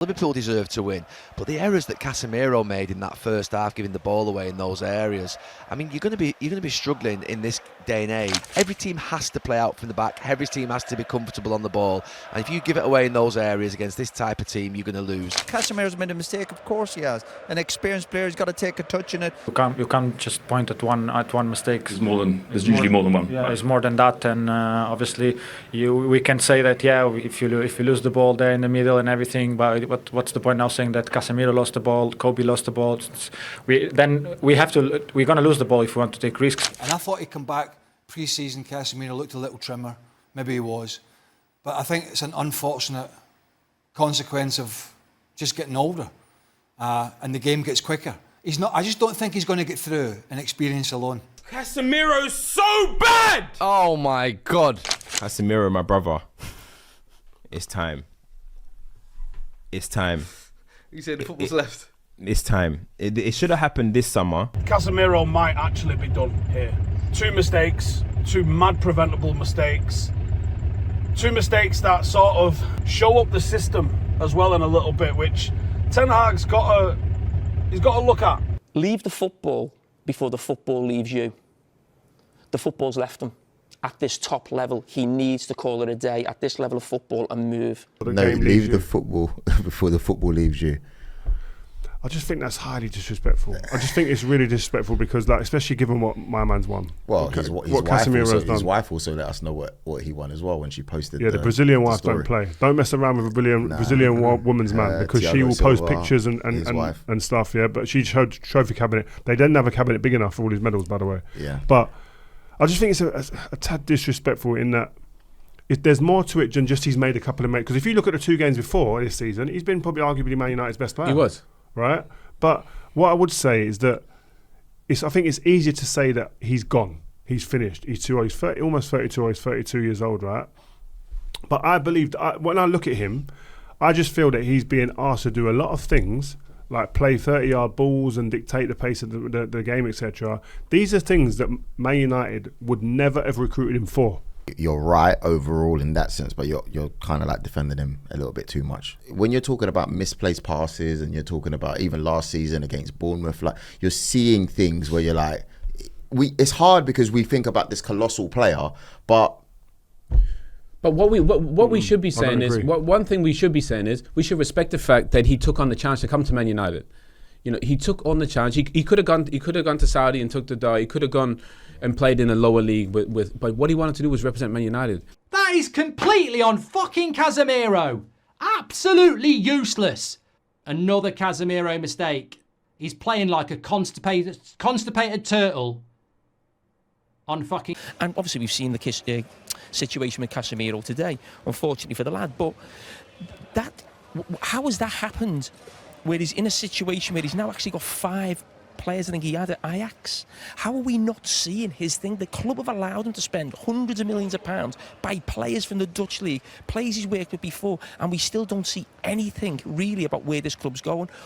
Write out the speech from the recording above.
Liverpool deserved to win, but the errors that Casemiro made in that first half, giving the ball away in those areas, I mean, you're going to be struggling in this day and age. Every team has to play out from the back. Every team has to be comfortable on the ball, and if you give it away in those areas against this type of team, you're going to lose. Casemiro's made a mistake, of course he has. An experienced player's got to take a touch in it. You can't just point at one mistake. There's usually more than one. Yeah, there's more than that, and obviously we can say that if you lose the ball there in the middle and everything, but what's the point now saying that Casemiro lost the ball, Kobe lost the ball? We're going to lose the ball if we want to take risks. And I thought he'd come back pre-season. Casemiro looked a little trimmer, maybe he was, but I think it's an unfortunate consequence of just getting older, and the game gets quicker. I just don't think he's going to get through an experience alone. Casemiro's so bad! Oh my God. Casemiro, my brother. It's time. It's time. You said the football's left. It's time. It should have happened this summer. Casemiro might actually be done here. 2 mistakes, 2 mad preventable mistakes. 2 mistakes that sort of show up the system as well in a little bit, which Ten Hag's got to look at. Leave the football before the football leaves you. The football's left him. At this top level, he needs to call it a day at this level of football and move. No, leave the football before the football leaves you. I just think that's highly disrespectful. I just think it's really disrespectful because, like, especially given what my man's won. Well, what Casemiro's done. His wife also let us know what he won as well when she posted. Yeah, the Brazilian wife don't play. Don't mess around with a Brazilian woman's man, because she will post pictures and stuff. Yeah, but she showed trophy cabinet. They didn't have a cabinet big enough for all his medals, by the way. Yeah, but I just think it's a tad disrespectful in that if there's more to it than just he's made a couple of because if you look at the 2 games before this season, he's been probably arguably Man United's best player. He was. Right? But what I would say is that I think it's easier to say that he's gone. He's finished. He's too old. He's almost 32 or he's 32 years old, right? But I believe, when I look at him, I just feel that he's being asked to do a lot of things, like play 30-yard balls and dictate the pace of the game, etc. These are things that Man United would never have recruited him for. You're right overall in that sense, but you're kind of like defending him a little bit too much. When you're talking about misplaced passes and you're talking about even last season against Bournemouth, like you're seeing things where you're like, it's hard because we think about this colossal player, but what we should be saying is, one thing we should be saying is, we should respect the fact that he took on the challenge to come to Man United. You know, he took on the challenge. He could have gone to Saudi and took the dye. He could have gone and played in a lower league but what he wanted to do was represent Man United. That is completely on fucking Casemiro. Absolutely useless. Another Casemiro mistake. He's playing like a constipated turtle on fucking... And obviously we've seen the situation with Casemiro today, unfortunately for the lad, but how has that happened where he's in a situation where he's now actually got 5 players I think he had at Ajax? How are we not seeing his thing? The club have allowed him to spend hundreds of millions of pounds by players from the Dutch league, players he's worked with before, and we still don't see anything really about where this club's going.